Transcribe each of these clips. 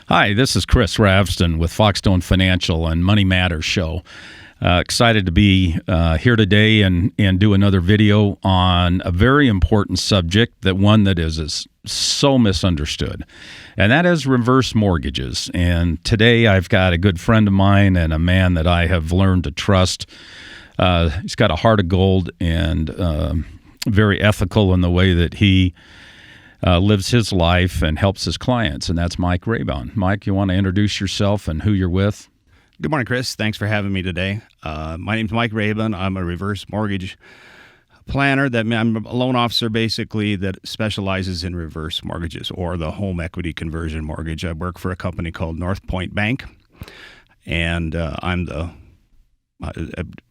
Hi, this is Chris Ravsten with Foxstone Financial and Money Matters Show. Excited to be here today and do another video on a very important subject, that is so misunderstood, and that is reverse mortgages. And today I've got a good friend of mine and a man that I have learned to trust. He's got a heart of gold and very ethical in the way that he lives his life and helps his clients, and that's Mike Rabon. Mike, you want to introduce yourself and who you're with? Good morning, Chris. Thanks for having me today. My name's Mike Rabon. I'm a reverse mortgage planner. I'm a loan officer, basically, that specializes in reverse mortgages or the home equity conversion mortgage. I work for a company called Northpointe Bank, and I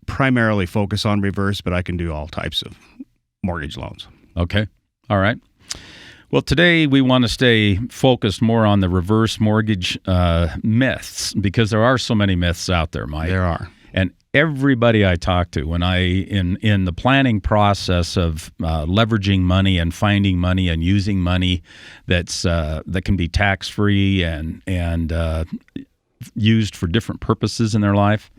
primarily focus on reverse, but I can do all types of mortgage loans. Okay. All right. Well, today we want to stay focused more on the reverse mortgage myths, because there are so many myths out there, Mike. There are. And everybody I talk to, when in the planning process of leveraging money and finding money and using money that can be tax-free and used for different purposes in their life,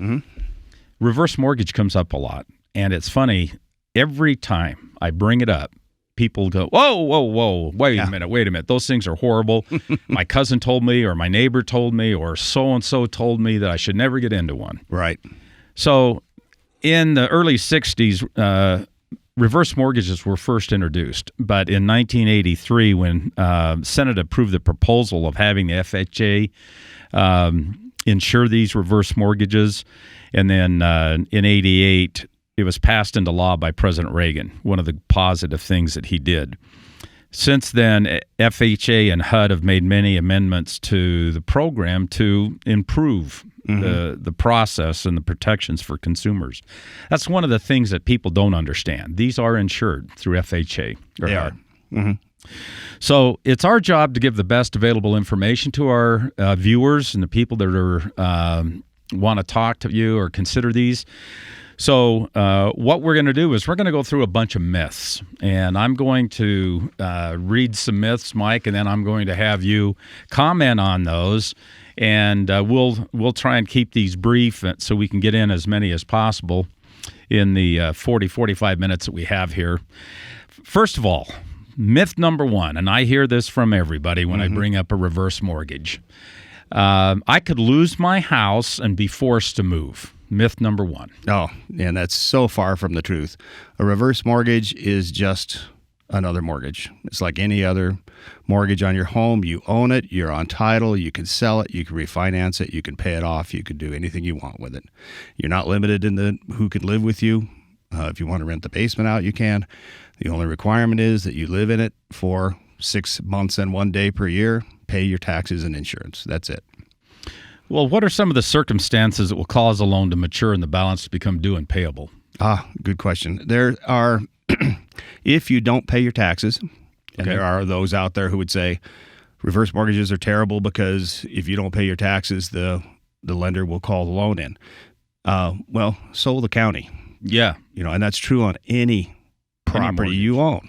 reverse mortgage comes up a lot. And it's funny, every time I bring it up, people go, whoa, wait a minute. Those things are horrible. My cousin told me, or my neighbor told me, or so-and-so told me that I should never get into one. Right. So in the early 60s, reverse mortgages were first introduced. But in 1983, when Senate approved the proposal of having the FHA insure these reverse mortgages, and then in 88, it was passed into law by President Reagan, one of the positive things that he did. Since then, FHA and HUD have made many amendments to the program to improve the process and the protections for consumers. That's one of the things that people don't understand. These are insured through FHA. They are. So it's our job to give the best available information to our viewers and the people that are want to talk to you or consider these. So what we're going to do is we're going to go through a bunch of myths, and I'm going to read some myths, Mike, and then I'm going to have you comment on those, and we'll try and keep these brief so we can get in as many as possible in the 45 minutes that we have here. First of all, myth number one, and I hear this from everybody when I bring up a reverse mortgage. I could lose my house and be forced to move. Myth number one. Oh, and that's so far from the truth. A reverse mortgage is just another mortgage. It's like any other mortgage on your home. You own it. You're on title. You can sell it. You can refinance it. You can pay it off. You can do anything you want with it. You're not limited in who can live with you. If you want to rent the basement out, you can. The only requirement is that you live in it for 6 months and 1 day per year. Pay your taxes and insurance. That's it. Well, what are some of the circumstances that will cause a loan to mature and the balance to become due and payable? Good question. There are, if you don't pay your taxes, and there are those out there who would say reverse mortgages are terrible because if you don't pay your taxes, the lender will call the loan in. Well, so will the county. Yeah. And that's true on any property you own.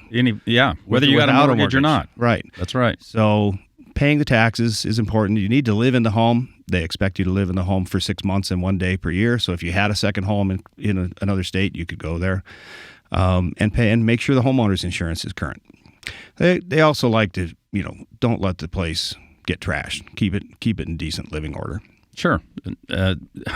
Whether you got a mortgage or not. Right. That's right. So paying the taxes is important. You need to live in the home. They expect you to live in the home for 6 months and 1 day per year. So if you had a second home in another state, you could go there and pay and make sure the homeowner's insurance is current. They also like to, don't let the place get trashed. Keep it in decent living order. Sure.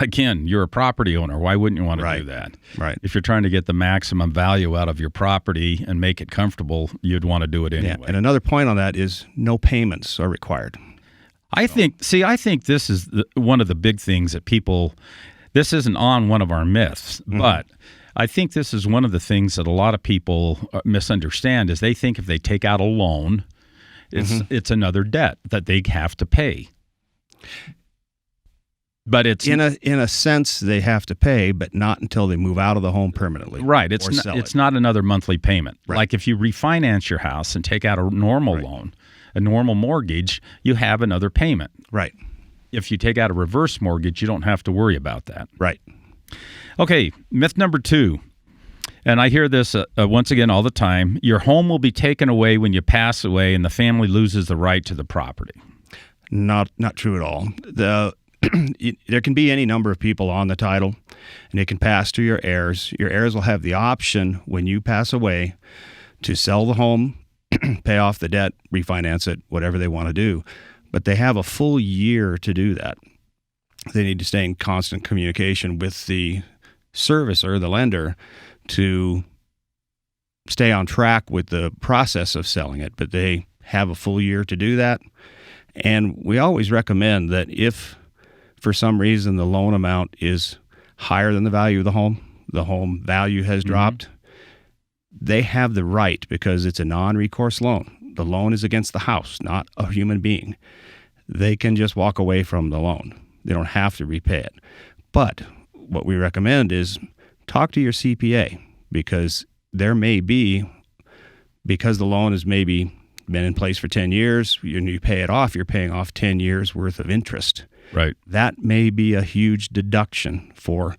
Again, you're a property owner. Why wouldn't you want to do that? Right. If you're trying to get the maximum value out of your property and make it comfortable, you'd want to do it anyway. Yeah. And another point on that is no payments are required. I think this is one of the big things that this isn't on one of our myths, but I think this is one of the things that a lot of people misunderstand is they think if they take out a loan, it's another debt that they have to pay. But it's in a sense they have to pay, but not until they move out of the home permanently. Right. It's not another monthly payment. Right. Like if you refinance your house and take out a normal loan, a normal mortgage, you have another payment. Right. If you take out a reverse mortgage, you don't have to worry about that. Right. Okay, myth number two, and I hear this once again all the time, your home will be taken away when you pass away and the family loses the right to the property. Not true at all. There can be any number of people on the title, and it can pass to your heirs. Your heirs will have the option when you pass away to sell the home, pay off the debt, refinance it, whatever they want to do. But they have a full year to do that. They need to stay in constant communication with the servicer, the lender, to stay on track with the process of selling it. But they have a full year to do that. And we always recommend that if for some reason the loan amount is higher than the value of the home value has dropped, they have the right, because it's a non-recourse loan. The loan is against the house, not a human being. They can just walk away from the loan. They don't have to repay it. But what we recommend is talk to your CPA, because there may be, because the loan has maybe been in place for 10 years, and you pay it off, you're paying off 10 years worth of interest. Right. That may be a huge deduction for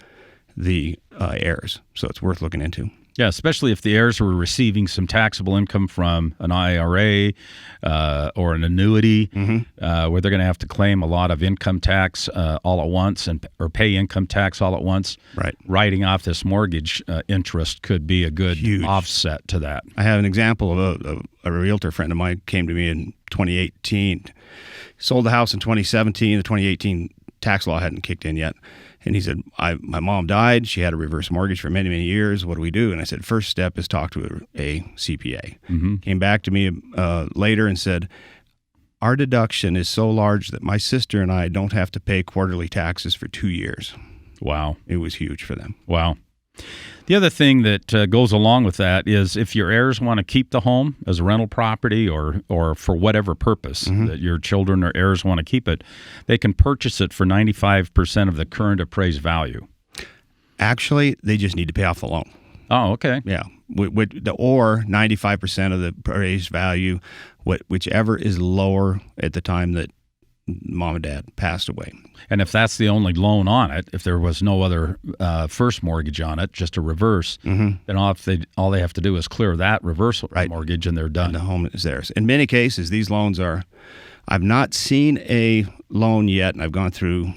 the heirs. So it's worth looking into. Yeah, especially if the heirs were receiving some taxable income from an IRA or an annuity, where they're going to have to claim a lot of income tax all at once or pay income tax all at once. Right. Writing off this mortgage interest could be a good offset to that. I have an example of a realtor friend of mine came to me in 2018, sold the house in 2017. The 2018 tax law hadn't kicked in yet. And he said, my mom died. She had a reverse mortgage for many, many years. What do we do? And I said, first step is talk to a CPA. Came back to me later and said, our deduction is so large that my sister and I don't have to pay quarterly taxes for 2 years. Wow. It was huge for them. Wow. The other thing that goes along with that is if your heirs want to keep the home as a rental property or for whatever purpose that your children or heirs want to keep it, they can purchase it for 95% of the current appraised value. Actually, they just need to pay off the loan. Oh, okay. Yeah. Or 95% of the appraised value, whichever is lower at the time that mom and dad passed away. And if that's the only loan on it, if there was no other first mortgage on it, just a reverse, then all they have to do is clear that reverse mortgage and they're done. And the home is theirs. In many cases, these loans I've not seen a loan yet, and I've gone through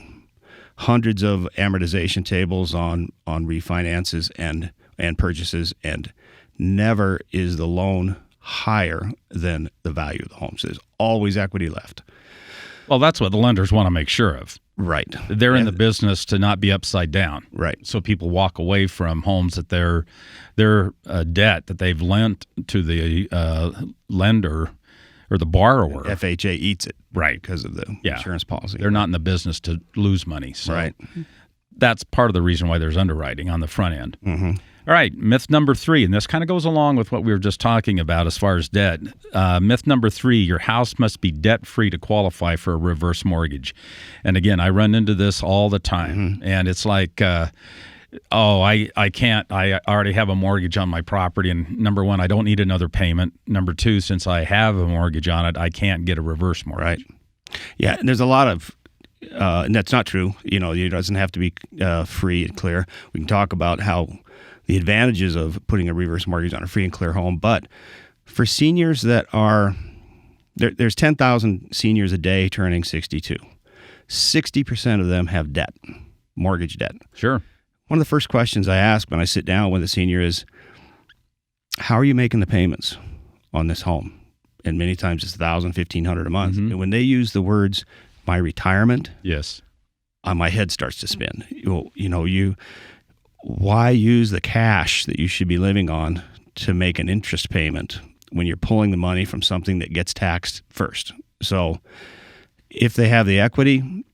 hundreds of amortization tables on refinances and purchases, and never is the loan higher than the value of the home. So there's always equity left. Well, that's what the lenders want to make sure of. Right. They're in the business to not be upside down. Right. So people walk away from homes that their debt that they've lent to the lender or the borrower. FHA eats it. Right. Because of the insurance policy. They're not in the business to lose money. So right. That's part of the reason why there's underwriting on the front end. All right, myth number 3, and this kind of goes along with what we were just talking about as far as debt. Myth number 3, your house must be debt-free to qualify for a reverse mortgage. And again, I run into this all the time, and it's like, I can't. I already have a mortgage on my property, and number 1, I don't need another payment. Number 2, since I have a mortgage on it, I can't get a reverse mortgage. Right. Yeah, and there's a lot of and that's not true. It doesn't have to be free and clear. We can talk about how the advantages of putting a reverse mortgage on a free and clear home. But for seniors that are, there's 10,000 seniors a day turning 62. 60% of them have debt, mortgage debt. Sure. One of the first questions I ask when I sit down with a senior is, how are you making the payments on this home? And many times it's $1,000, $1,500 a month. And when they use the words, my retirement, yes, my head starts to spin. Why use the cash that you should be living on to make an interest payment when you're pulling the money from something that gets taxed first? So if they have the equity,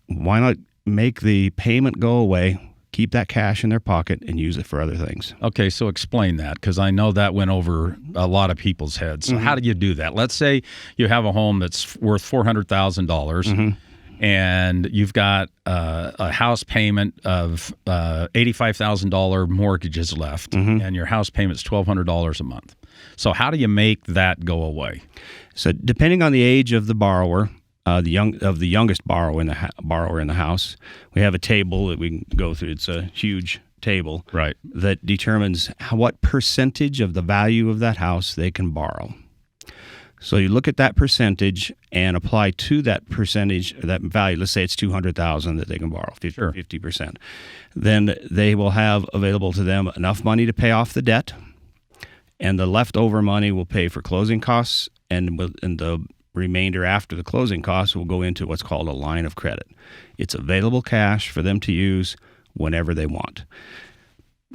why not make the payment go away, keep that cash in their pocket, and use it for other things? Okay, so explain that, because I know that went over a lot of people's heads. So how do you do that? Let's say you have a home that's worth $400,000. And you've got a house payment of $85,000 mortgages left, and your house payment's $1,200 a month. So how do you make that go away? So depending on the age of the borrower, the youngest borrower in the house, we have a table that we can go through. It's a huge table, right, that determines what percentage of the value of that house they can borrow. So you look at that percentage and apply to that percentage, that value. Let's say it's $200,000 that they can borrow, 50%. Then they will have available to them enough money to pay off the debt, and the leftover money will pay for closing costs, and the remainder after the closing costs will go into what's called a line of credit. It's available cash for them to use whenever they want.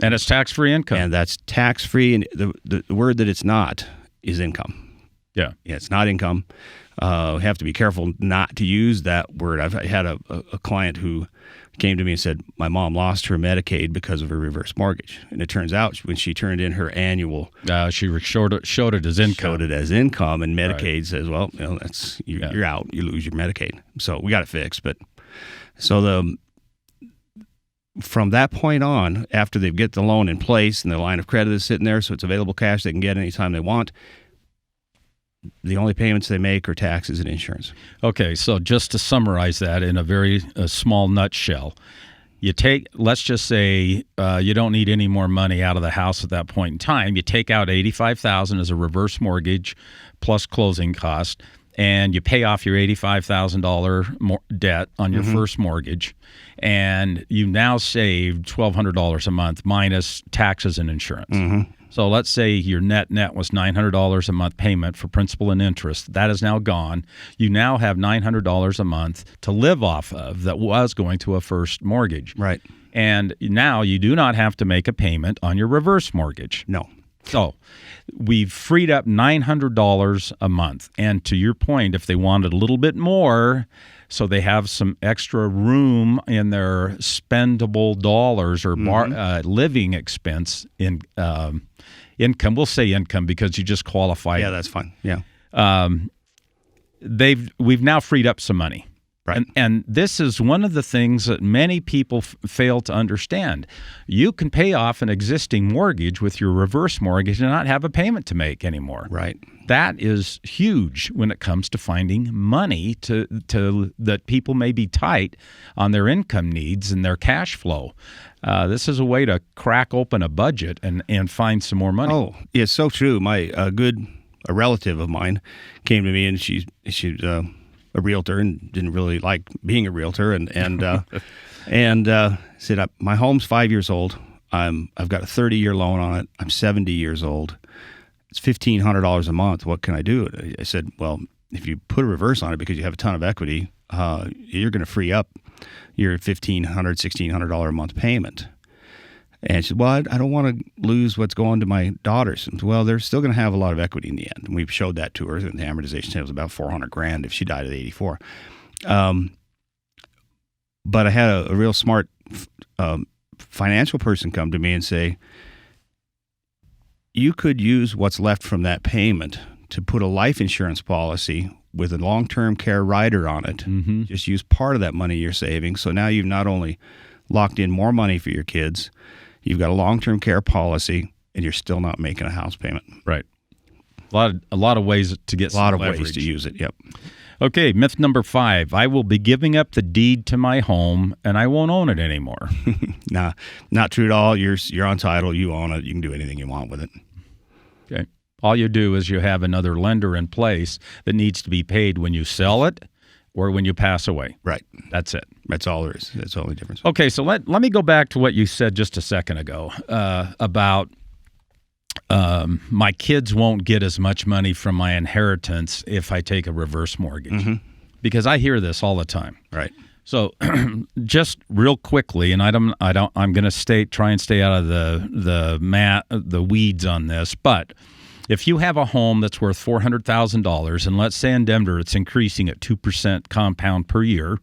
And it's tax-free income. And that's tax-free. And the word that it's not is income. Yeah, it's not income. We have to be careful not to use that word. I've had a client who came to me and said, my mom lost her Medicaid because of her reverse mortgage. And it turns out when she turned in her annual... she showed it as income. Showed it as income, and Medicaid says, well, that's you're out. You lose your Medicaid. So we got it fixed. But so from that point on, after they get the loan in place and the line of credit is sitting there, so it's available cash they can get anytime they want, the only payments they make are taxes and insurance. Okay, so just to summarize that in a very small nutshell, let's just say you don't need any more money out of the house at that point in time. You take out $85,000 as a reverse mortgage plus closing cost, and you pay off your $85,000 debt on your first mortgage, and you now save $1,200 a month minus taxes and insurance. So let's say your net was $900 a month payment for principal and interest. That is now gone. You now have $900 a month to live off of that was going to a first mortgage. Right. And now you do not have to make a payment on your reverse mortgage. No. So we've freed up $900 a month. And to your point, if they wanted a little bit more, so they have some extra room in their spendable dollars or living expense in income. We'll say income because you just qualify. Yeah, that's fine. Yeah. We've now freed up some money. Right. And this is one of the things that many people fail to understand. You can pay off an existing mortgage with your reverse mortgage and not have a payment to make anymore. Right. That is huge when it comes to finding money to that people may be tight on their income needs and their cash flow. This is a way to crack open a budget and find some more money. Oh, it's so true. A relative of mine came to me, and she's a realtor and didn't really like being a realtor, and said, my home's 5 years old. I've got a 30-year loan on it. I'm 70 years old. It's $1,500 a month. What can I do? I said, well, if you put a reverse on it because you have a ton of equity, you're going to free up your $1,500, $1,600 a month payment. And she said, well, I don't want to lose what's going to my daughters. And, well, they're still going to have a lot of equity in the end. And we showed that to her, and the amortization was about $400,000 if she died at 84. But I had a real smart financial person come to me and say, you could use what's left from that payment to put a life insurance policy with a long-term care rider on it. Just use part of that money you're saving. So now you've not only locked in more money for your kids, you've got a long-term care policy, and you're still not making a house payment. Right. A lot of ways to get some leverage. A lot of ways to use it, yep. Okay, myth number 5. I will be giving up the deed to my home, and I won't own it anymore. Nah, not true at all. You're on title. You own it. You can do anything you want with it. Okay. All you do is you have another lender in place that needs to be paid when you sell it or when you pass away. Right. That's it. That's all there is. That's the only difference. Okay, so let me go back to what you said just a second ago about my kids won't get as much money from my inheritance if I take a reverse mortgage. Because I hear this all the time. Right. So just real quickly, and I'm going to try and stay out of the weeds on this, but if you have a home that's worth $400,000, and let's say in Denver it's increasing at 2% compound per year,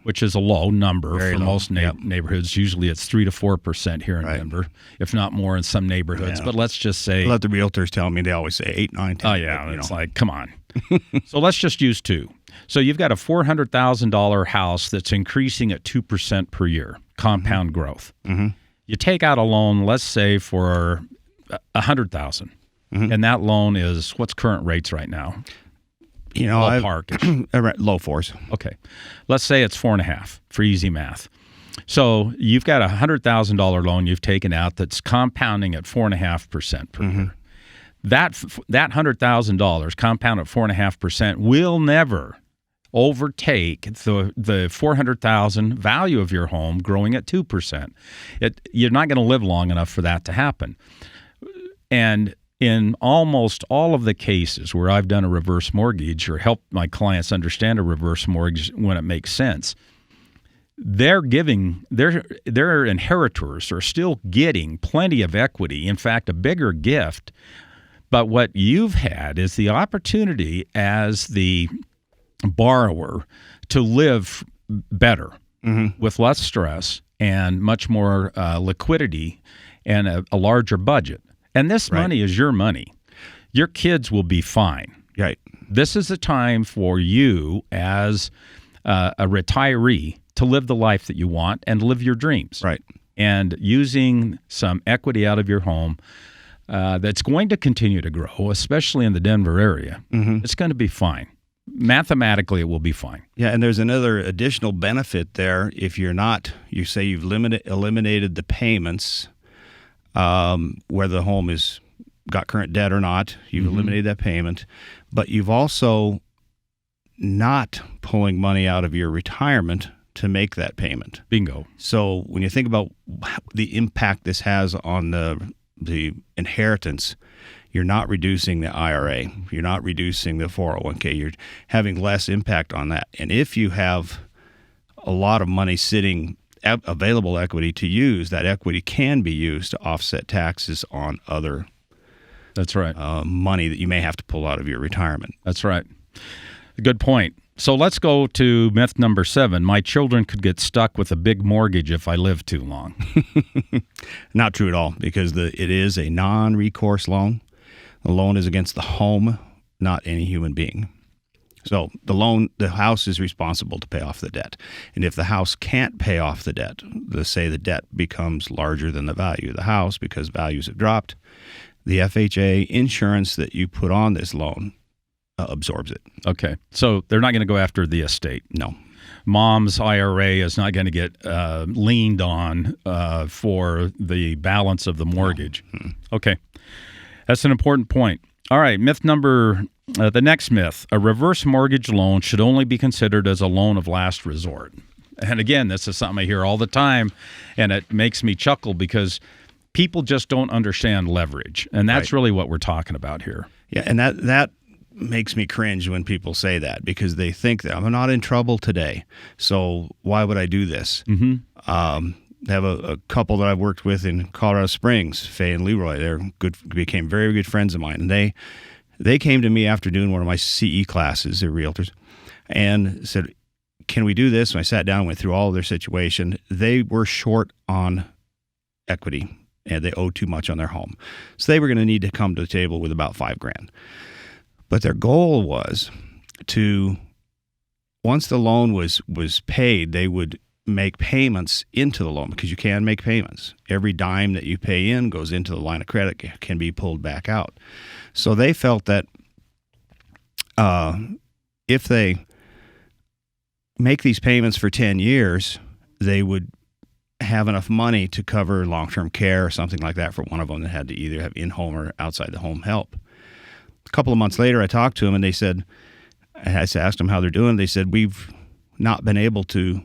which is a low number for most neighborhoods. Usually it's 3 to 4% here in Denver, if not more in some neighborhoods. But let's just say... Let the realtors tell me. They always say 8, 9, 10. Oh, yeah. It's like, come on. So let's just use 2. So you've got a $400,000 house that's increasing at 2% per year, compound growth. You take out a loan, let's say, for $100,000. And that loan is, what's current rates right now? Ballpark. Low 4s. Okay. Let's say it's 4.5 for easy math. So you've got a $100,000 loan you've taken out that's compounding at 4.5% per year. that $100,000 compound at 4.5% will never overtake the $400,000 value of your home growing at 2%. You're not going to live long enough for that to happen. And in almost all of the cases where I've done a reverse mortgage or helped my clients understand a reverse mortgage when it makes sense, their inheritors are still getting plenty of equity, in fact, a bigger gift. But what you've had is the opportunity as the borrower to live better with less stress and much more liquidity and a larger budget. And this money is your money. Your kids will be fine. Right. This is a time for you as a retiree to live the life that you want and live your dreams. Right. And using some equity out of your home that's going to continue to grow, especially in the Denver area, it's going to be fine. Mathematically, it will be fine. Yeah, and there's another additional benefit there. If you say you've eliminated the payments, whether the home is got current debt or not, you've eliminated that payment, but you've also not pulling money out of your retirement to make that payment. Bingo. So when you think about the impact this has on the inheritance, you're not reducing the IRA. You're not reducing the 401k. You're having less impact on that. And if you have a lot of money sitting, available equity to use, that equity can be used to offset taxes on other money that you may have to pull out of your retirement. That's right. Good point. So let's go to myth number 7. My children could get stuck with a big mortgage if I live too long. Not true at all, because it is a non-recourse loan. The loan is against the home, not any human being. So the house is responsible to pay off the debt. And if the house can't pay off the debt, say the debt becomes larger than the value of the house because values have dropped, the FHA insurance that you put on this loan absorbs it. Okay. So they're not going to go after the estate. No. Mom's IRA is not going to get leaned on for the balance of the mortgage. No. Okay. That's an important point. All right, the next myth, a reverse mortgage loan should only be considered as a loan of last resort. And again, this is something I hear all the time, and it makes me chuckle because people just don't understand leverage. And that's really what we're talking about here. Yeah, and that makes me cringe when people say that, because they think that I'm not in trouble today, so why would I do this? I have a couple that I've worked with in Colorado Springs, Faye and Leroy. Became very good friends of mine, and they came to me after doing one of my CE classes. They're realtors, and said, "Can we do this?" And I sat down and went through all of their situation. They were short on equity, and they owed too much on their home, so they were going to need to come to the table with about $5,000. But their goal was to, once the loan was paid, they would make payments into the loan, because you can make payments. Every dime that you pay in goes into the line of credit, can be pulled back out. So they felt that if they make these payments for 10 years, they would have enough money to cover long-term care or something like that for one of them that had to either have in-home or outside-the-home help. A couple of months later, I talked to them, and they said, I asked them how they're doing. They said, "We've not been able to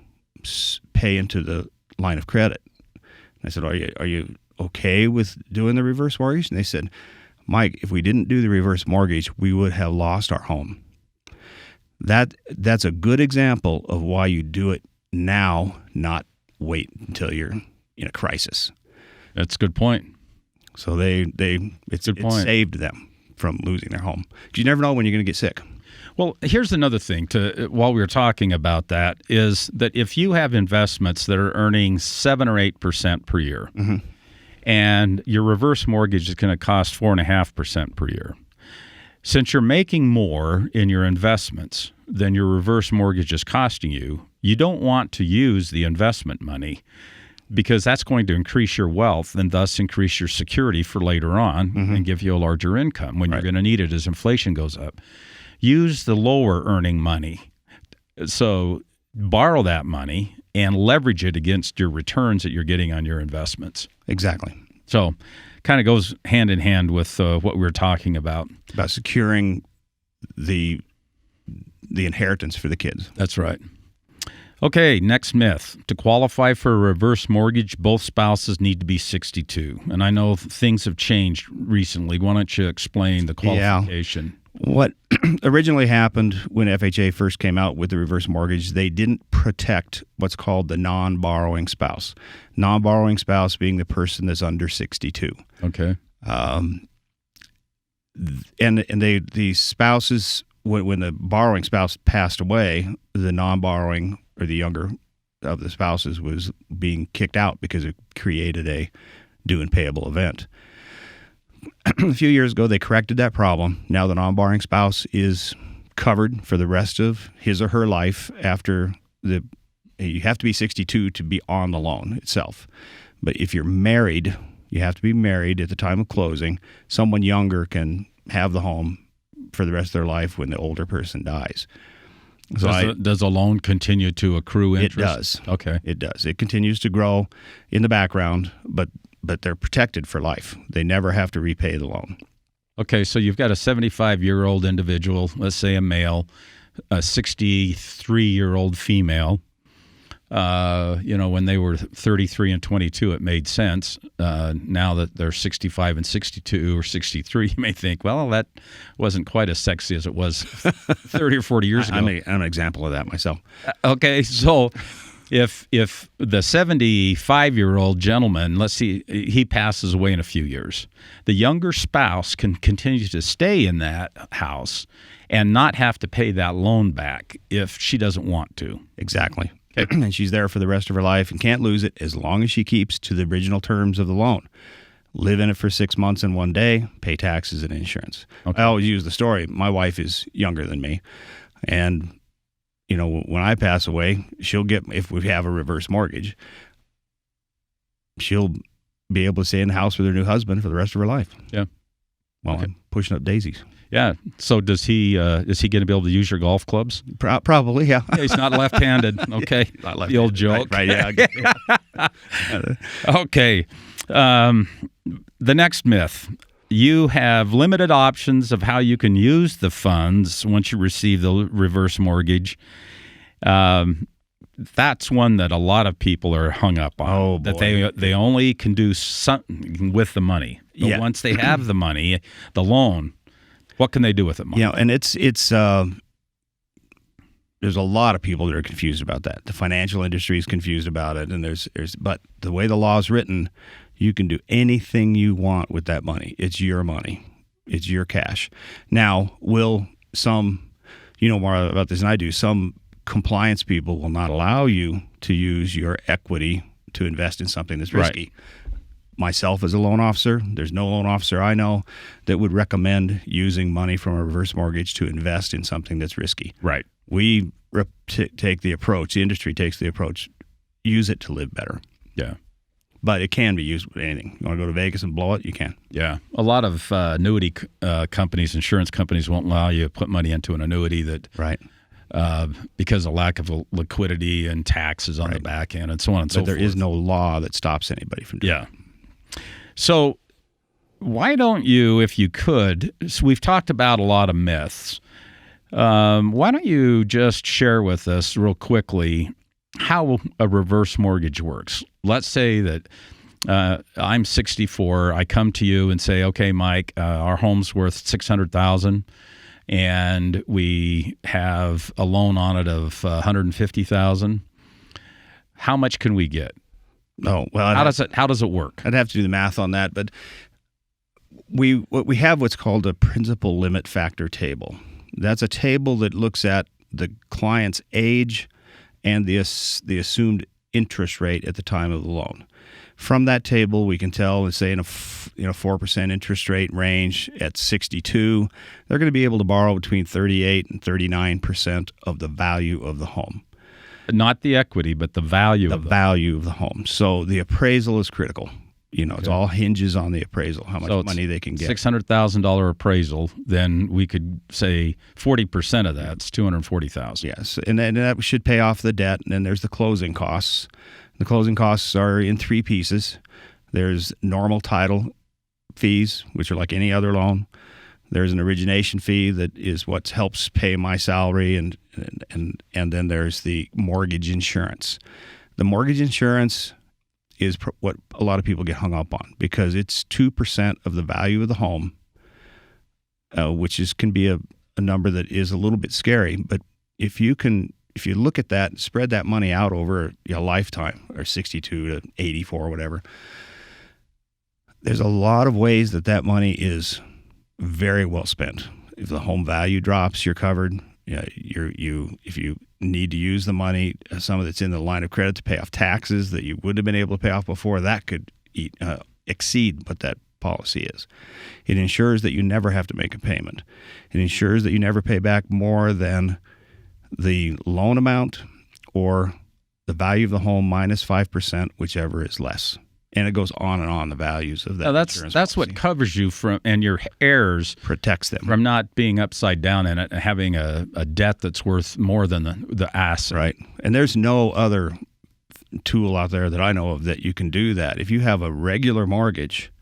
pay into the line of credit." And I said, are you okay with doing the reverse mortgage? And they said, "Mike, if we didn't do the reverse mortgage, we would have lost our home." That's a good example of why you do it now, not wait until you're in a crisis. That's a good point. So it saved them from losing their home. 'Cause you never know when you're going to get sick. Well, here's another thing while we were talking about that, is that if you have investments that are earning 7 or 8% per year, and your reverse mortgage is going to cost 4.5% per year, since you're making more in your investments than your reverse mortgage is costing you, you don't want to use the investment money, because that's going to increase your wealth and thus increase your security for later on and give you a larger income when you're going to need it as inflation goes up. Use the lower earning money. So borrow that money and leverage it against your returns that you're getting on your investments. Exactly. So kind of goes hand in hand with what we were talking about securing the inheritance for the kids. That's right. Okay, next myth. To qualify for a reverse mortgage, both spouses need to be 62. And I know things have changed recently. Why don't you explain the qualification? Yeah. What originally happened when FHA first came out with the reverse mortgage, they didn't protect what's called the non-borrowing spouse. Non-borrowing spouse being the person that's under 62. Okay. And the spouses, when the borrowing spouse passed away, the non-borrowing or the younger of the spouses was being kicked out because it created a due and payable event. A few years ago, they corrected that problem. Now the non-borrowing spouse is covered for the rest of his or her life after you have to be 62 to be on the loan itself. But if you're married, you have to be married at the time of closing. Someone younger can have the home for the rest of their life when the older person dies. So does a loan continue to accrue interest? It does. Okay. It does. It continues to grow in the background, but they're protected for life. They never have to repay the loan. Okay, so you've got a 75-year-old individual, let's say a male, a 63-year-old female. When they were 33 and 22, it made sense. Now that they're 65 and 62 or 63, you may think, well, that wasn't quite as sexy as it was 30 or 40 years ago. I'm an example of that myself. Okay, so if the 75-year-old gentleman, let's see, he passes away in a few years, the younger spouse can continue to stay in that house and not have to pay that loan back if she doesn't want to. Exactly. And she's there for the rest of her life and can't lose it as long as she keeps to the original terms of the loan. Live in it for 6 months and 1 day, pay taxes and insurance. Okay. I always use the story. My wife is younger than me. And, when I pass away, she'll get, if we have a reverse mortgage, she'll be able to stay in the house with her new husband for the rest of her life. Yeah. While I'm pushing up daisies. Yeah. So is he going to be able to use your golf clubs? Probably, yeah. Yeah, he's not left-handed. Okay. Not left-handed. The old joke. Right, yeah. Okay. The next myth. You have limited options of how you can use the funds once you receive the reverse mortgage. That's one that a lot of people are hung up on. Oh, boy. That they only can do something with the money. But once they have the money, the loan, what can they do with it? Yeah, and it's there's a lot of people that are confused about that. The financial industry is confused about it, and but the way the law is written, you can do anything you want with that money. It's your money. It's your cash. Now, will some, more about this than I do, some compliance people will not allow you to use your equity to invest in something that's risky. Right. Myself as a loan officer, there's no loan officer I know that would recommend using money from a reverse mortgage to invest in something that's risky. Right. We take the approach, the industry takes the approach, use it to live better. Yeah. But it can be used with anything. You want to go to Vegas and blow it, you can. Yeah. A lot of annuity companies, insurance companies won't allow you to put money into an annuity that right. Because of lack of liquidity and taxes on the back end and so on and so forth. There is no law that stops anybody from doing it. So why don't you, if you could, so we've talked about a lot of myths. Why don't you just share with us real quickly how a reverse mortgage works? Let's say that I'm 64. I come to you and say, okay, Mike, our home's worth $600,000. And we have a loan on it of $150,000. How much can we get? Oh, well, how does it work? I'd have to do the math on that, but we have what's called a principal limit factor table. That's a table that looks at the client's age and the assumed interest rate at the time of the loan. From that table, we can tell, let's say in a 4% interest rate range at 62, they're going to be able to borrow between 38 and 39% of the value of the home. Not the equity, but the value of the home. So the appraisal is critical. It all hinges on the appraisal, how much money they can get. $600,000 appraisal, then we could say 40% of that's $240,000. Yes, and then that should pay off the debt. And then there's the closing costs. The closing costs are in 3 pieces. There's normal title fees, which are like any other loan. There's an origination fee that is what helps pay my salary, and then there's the mortgage insurance. The mortgage insurance is what a lot of people get hung up on because it's 2% of the value of the home, which can be a number that is a little bit scary. But if you look at that, spread that money out over a lifetime, or 62 to 84, whatever, there's a lot of ways that money is very well spent. If the home value drops, you're covered. If you need to use the money, some of it's in the line of credit to pay off taxes that you would have been able to pay off before, that could exceed what that policy is. It ensures that you never have to make a payment. It ensures that you never pay back more than the loan amount or the value of the home minus 5%, whichever is less. And it goes on and on, the values of that. Now that's what covers you from, and your heirs protects them from not being upside down in it and having a debt that's worth more than the asset. Right. And there's no other tool out there that I know of that you can do that. If you have a regular mortgage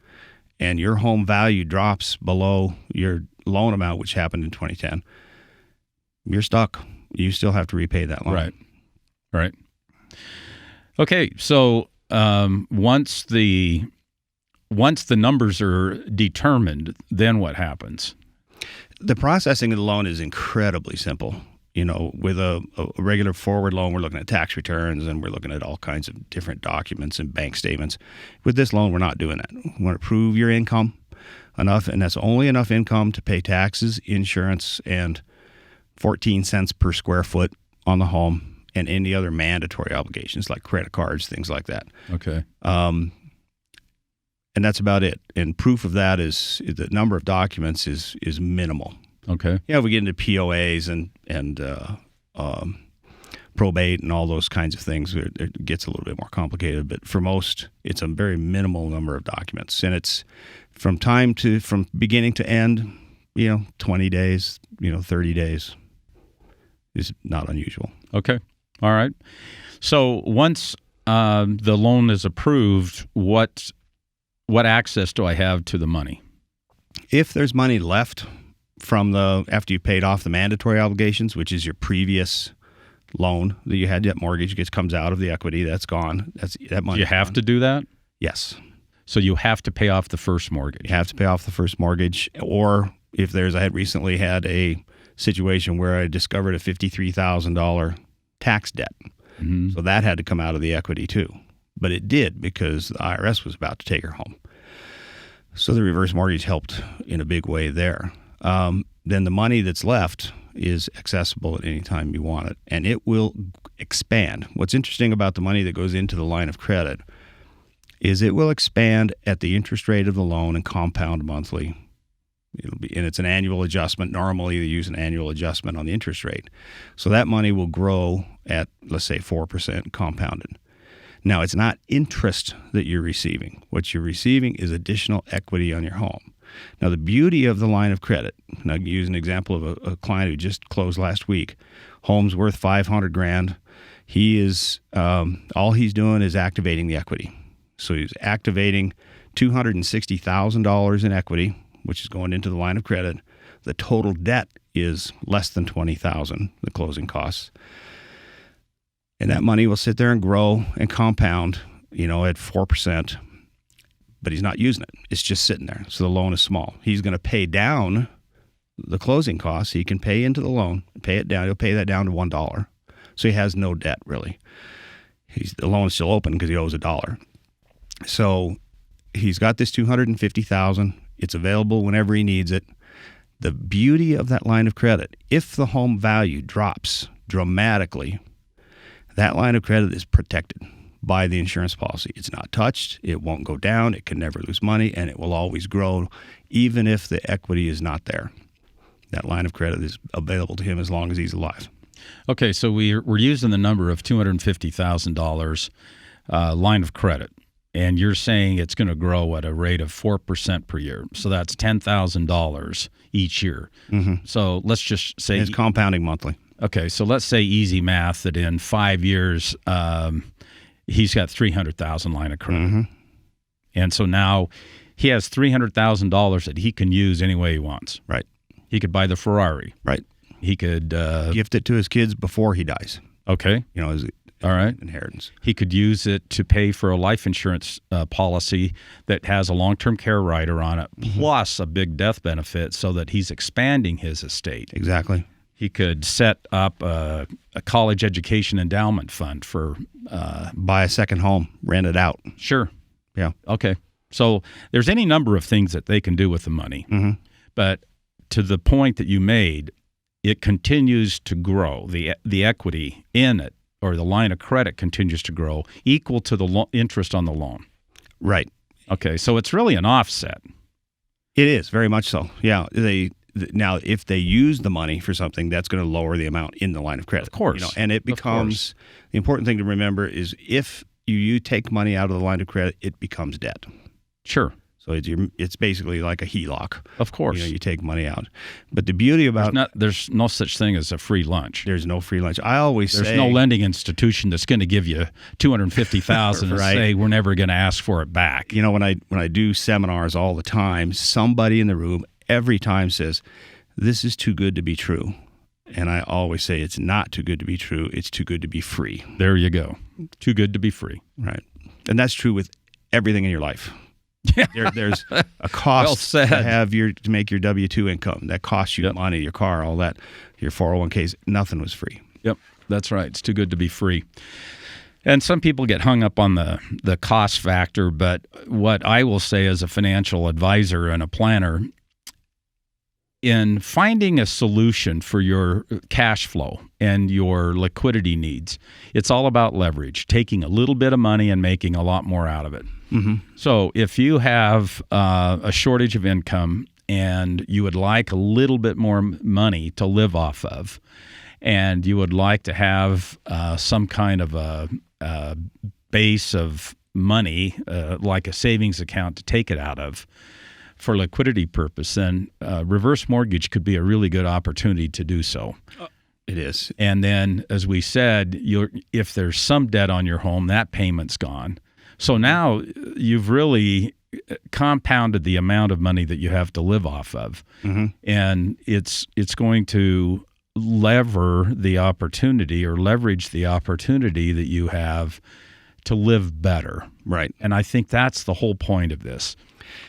and your home value drops below your loan amount, which happened in 2010, you're stuck. You still have to repay that loan. Right. Okay, so once the numbers are determined, then what happens? The processing of the loan is incredibly simple. With a regular forward loan, we're looking at tax returns and we're looking at all kinds of different documents and bank statements. With this loan, we're not doing that. We want to prove your income enough, and that's only enough income to pay taxes, insurance, and 14 cents per square foot on the home, and any other mandatory obligations like credit cards, things like that. Okay. And that's about it. And proof of that is the number of documents is minimal. Okay. If we get into POAs and probate and all those kinds of things, it gets a little bit more complicated. But for most, it's a very minimal number of documents, and it's from beginning to end. 20 days, 30 days is not unusual. Okay. All right. So once the loan is approved, what access do I have to the money? If there's money left from after you paid off the mandatory obligations, which is your previous loan that you had, that mortgage comes out of the equity, that's gone. That money. You have to do that? Yes. So you have to pay off the first mortgage. You have to pay off the first mortgage, or if I had recently had a situation where I discovered a $53,000 tax debt. Mm-hmm. So that had to come out of the equity too. But it did because the IRS was about to take her home. So the reverse mortgage helped in a big way there. Then the money that's left is accessible at any time you want it, and it will expand. What's interesting about the money that goes into the line of credit is it will expand at the interest rate of the loan and compound monthly. And it's an annual adjustment. Normally, they use an annual adjustment on the interest rate. So that money will grow at, let's say, 4% compounded. Now, it's not interest that you're receiving. What you're receiving is additional equity on your home. Now, the beauty of the line of credit, and I'll use an example of a client who just closed last week. Home's worth $500,000. He is all he's doing is activating the equity. So he's activating $260,000 in equity, which is going into the line of credit. The total debt is less than $20,000, the closing costs. And that money will sit there and grow and compound, at 4%, but he's not using it. It's just sitting there. So the loan is small. He's going to pay down the closing costs. He can pay into the loan, pay it down. He'll pay that down to $1. So he has no debt, really. The loan is still open because he owes $1. So he's got this $250,000. It's available whenever he needs it. The beauty of that line of credit, if the home value drops dramatically, that line of credit is protected by the insurance policy. It's not touched. It won't go down. It can never lose money, and it will always grow even if the equity is not there. That line of credit is available to him as long as he's alive. Okay, so we're using the number of $250,000 line of credit. And you're saying it's going to grow at a rate of 4% per year. So that's $10,000 each year. Mm-hmm. So let's just say... It's compounding monthly. Okay, so let's say easy math that in 5 years, he's got $300,000 line of credit. Mm-hmm. And so now he has $300,000 that he can use any way he wants. Right. He could buy the Ferrari. Right. He could gift it to his kids before he dies. Okay. As all right. inheritance. He could use it to pay for a life insurance policy that has a long-term care rider on it, plus a big death benefit, so that he's expanding his estate. Exactly. He could set up a college education endowment fund for... buy a second home, rent it out. Sure. Yeah. Okay. So there's any number of things that they can do with the money. Mm-hmm. But to the point that you made, it continues to grow. The equity in it, or the line of credit, continues to grow, equal to the interest on the loan. Right. Okay, so it's really an offset. It is, very much so. Yeah. Now, if they use the money for something, that's going to lower the amount in the line of credit. Of course. And it becomes, the important thing to remember is if you take money out of the line of credit, it becomes debt. Sure. So it's basically like a HELOC. Of course. You take money out. But the beauty about... There's no such thing as a free lunch. There's no free lunch. I always say... There's no lending institution that's going to give you $250,000 and say, we're never going to ask for it back. When I do seminars all the time, somebody in the room every time says, this is too good to be true. And I always say it's not too good to be true. It's too good to be free. There you go. Too good to be free. Right. And that's true with everything in your life. Yeah. There's a cost well to make your W-2 income. That costs you money, your car, all that, your 401ks. Nothing was free. Yep, that's right. It's too good to be free. And some people get hung up on the cost factor, but what I will say as a financial advisor and a planner, in finding a solution for your cash flow and your liquidity needs, it's all about leverage, taking a little bit of money and making a lot more out of it. Mm-hmm. So if you have a shortage of income and you would like a little bit more money to live off of, and you would like to have some kind of a base of money, like a savings account to take it out of, for liquidity purpose, then reverse mortgage could be a really good opportunity to do so. It is. And then, as we said, if there's some debt on your home, that payment's gone. So now you've really compounded the amount of money that you have to live off of. Mm-hmm. And it's going to leverage the opportunity that you have to live better. Right. And I think that's the whole point of this.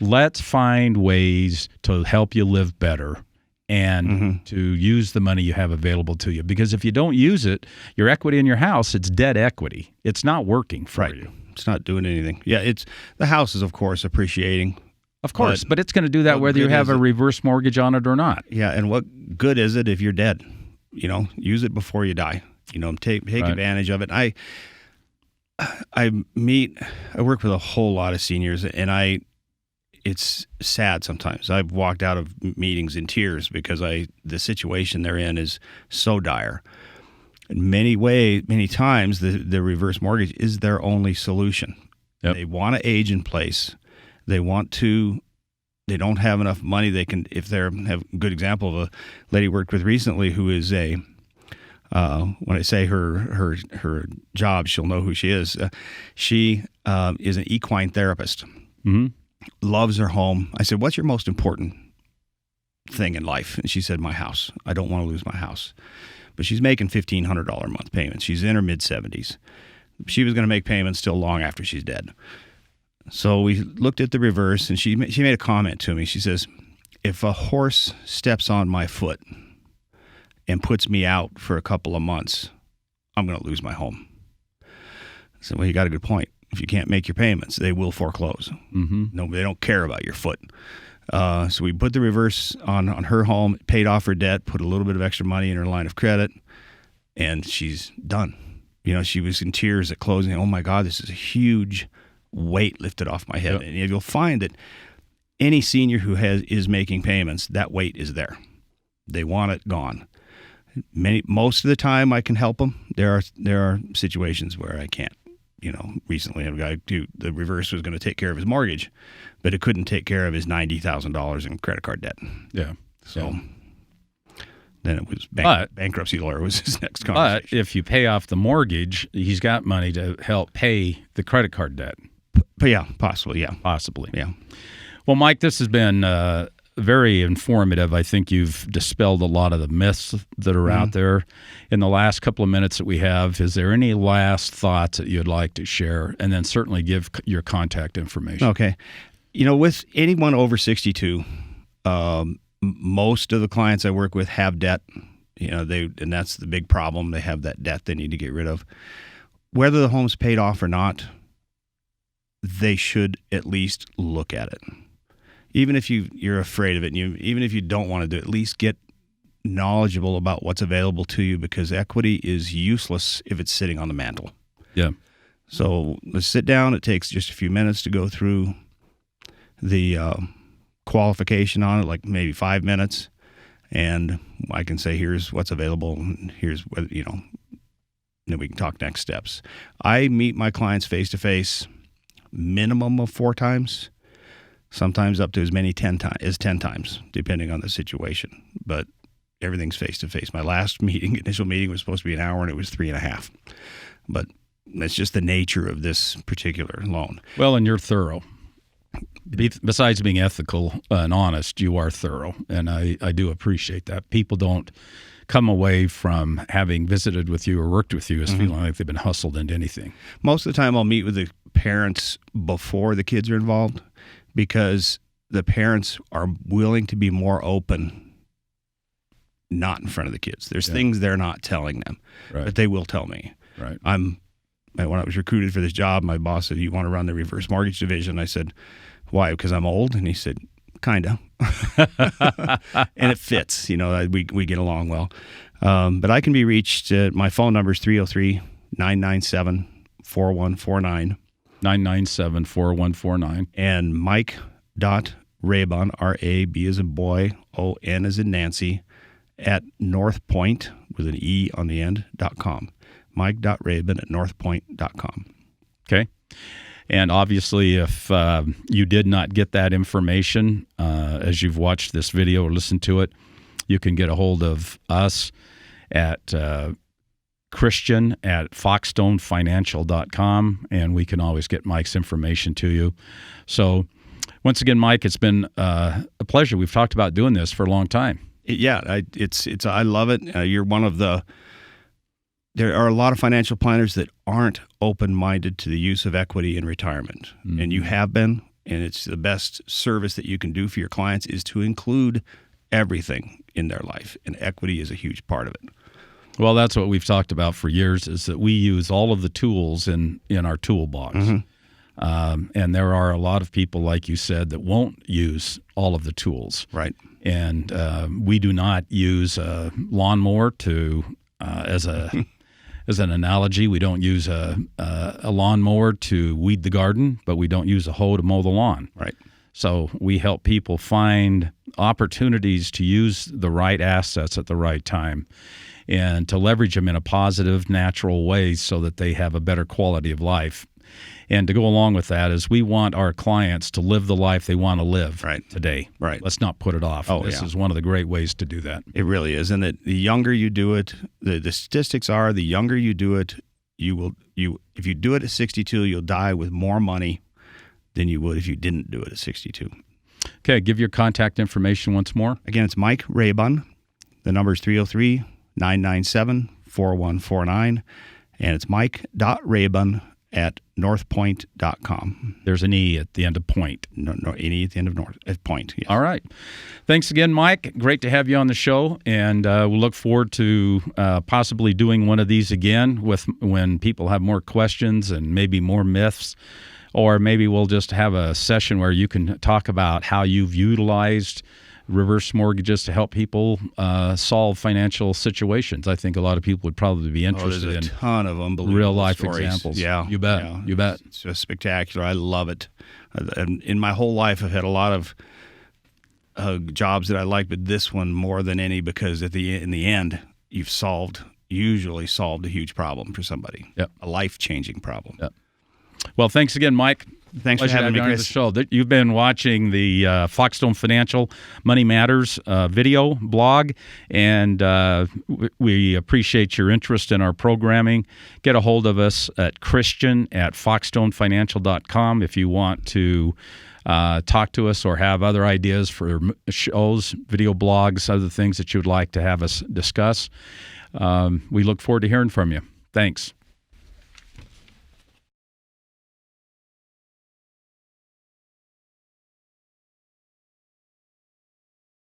Let's find ways to help you live better and to use the money you have available to you. Because if you don't use it, your equity in your house, it's dead equity. It's not working for you. It's not doing anything. Yeah, the house is, of course, appreciating. Of course, but it's going to do that whether you have a reverse mortgage on it or not. Yeah, and what good is it if you're dead? Use it before you die. Take advantage of it. I work with a whole lot of seniors, and it's sad sometimes. I've walked out of meetings in tears because the situation they're in is so dire. In many times, the reverse mortgage is their only solution. Yep. They want to age in place. They don't have enough money. They can, if they have a good example of a lady worked with recently who is when I say her job, she'll know who she is. She is an equine therapist. Mm-hmm. Loves her home. I said, what's your most important thing in life? And she said, my house. I don't want to lose my house. But she's making $1,500 a month payments. She's in her mid-70s. She was going to make payments still long after she's dead. So we looked at the reverse, and she made a comment to me. She says, if a horse steps on my foot and puts me out for a couple of months, I'm going to lose my home. I said, well, you got a good point. If you can't make your payments, they will foreclose. Mm-hmm. No, they don't care about your foot. So we put the reverse on her home, paid off her debt, put a little bit of extra money in her line of credit, and she's done. She was in tears at closing. Oh my God, this is a huge weight lifted off my head. Yep. And you'll find that any senior who is making payments, that weight is there. They want it gone. Most of the time I can help them. There are situations where I can't. Recently a guy the reverse was going to take care of his mortgage, but it couldn't take care of his $90,000 in credit card debt. Yeah. So then it was bankruptcy lawyer was his next conversation. But if you pay off the mortgage, he's got money to help pay the credit card debt. But yeah, possibly. Yeah. Possibly. Yeah. Well, Mike, this has been very informative. I think you've dispelled a lot of the myths that are out there. In the last couple of minutes that we have, is there any last thoughts that you'd like to share? And then certainly give your contact information. Okay. With anyone over 62, most of the clients I work with have debt. And that's the big problem. They have that debt they need to get rid of. Whether the home's paid off or not, they should at least look at it. Even if you're afraid of it, and even if you don't want to do it, at least get knowledgeable about what's available to you, because equity is useless if it's sitting on the mantle. Yeah. So let's sit down. It takes just a few minutes to go through the qualification on it, like maybe 5 minutes. And I can say, here's what's available, and here's what, then we can talk next steps. I meet my clients face-to-face minimum of 4 times, sometimes up to as many 10 times, depending on the situation. But everything's face-to-face. My last initial meeting was supposed to be an hour, and it was 3.5. But that's just the nature of this particular loan. Well, and you're thorough. Besides being ethical and honest, you are thorough, and I do appreciate that. People don't come away from having visited with you or worked with you as feeling like they've been hustled into anything. Most of the time I'll meet with the parents before the kids are involved, because the parents are willing to be more open, not in front of the kids. There's things they're not telling them, but they will tell me. Right. When I was recruited for this job, my boss said, "You want to run the reverse mortgage division?" I said, "Why? Because I'm old?" And he said, "Kinda." And it fits. We get along well. But I can be reached. My phone number is 303-997-4149. 997-4149. And Mike.Rabon, R-A-B as in boy, O-N as in Nancy, at Northpointe, with an E on the end, .com. Mike.Rabon at Northpointe.com. Okay. And obviously, if you did not get that information as you've watched this video or listened to it, you can get a hold of us at Christian at foxstonefinancial.com, and we can always get Mike's information to you. So once again, Mike, it's been a pleasure. We've talked about doing this for a long time. Yeah, I love it. You're one of the... There are a lot of financial planners that aren't open-minded to the use of equity in retirement, and you have been, and it's the best service that you can do for your clients is to include everything in their life, and equity is a huge part of it. Well, that's what we've talked about for years, is that we use all of the tools in our toolbox. And there are a lot of people, like you said, that won't use all of the tools. Right. And we do not use a lawnmower as an analogy. We don't use a lawnmower to weed the garden, but we don't use a hoe to mow the lawn. Right. So we help people find opportunities to use the right assets at the right time and to leverage them in a positive, natural way so that they have a better quality of life. And to go along with that is we want our clients to live the life they want to live today. Right. Let's not put it off. This is one of the great ways to do that. It really is. And that the younger you do it, the statistics are the younger you do it, if you do it at 62, you'll die with more money than you would if you didn't do it at 62. Okay, give your contact information once more. Again, it's Mike Rabon. The number is 303-997-4149. And it's Mike.Rabon at Northpointe.com. There's an E at the end of point. No, an E at the end of point. Yes. All right. Thanks again, Mike. Great to have you on the show, and we'll look forward to possibly doing one of these again when people have more questions and maybe more myths, or maybe we'll just have a session where you can talk about how you've utilized reverse mortgages to help people solve financial situations. I think a lot of people would probably be interested in a ton of unbelievable real life stories. Examples. Yeah, you bet. Yeah. You bet. It's just spectacular. I love it. And in my whole life, I've had a lot of jobs that I like, but this one more than any, because in the end, you've usually solved a huge problem for somebody. Yep. A life-changing problem. Yep. Well, thanks again, Mike. Thanks for Pleasure to having me, have you on the Chris. show. You've been watching the Foxstone Financial Money Matters video blog, and we appreciate your interest in our programming. Get a hold of us at christian@foxstonefinancial.com if you want to talk to us or have other ideas for shows, video blogs, other things that you would like to have us discuss. We look forward to hearing from you. Thanks.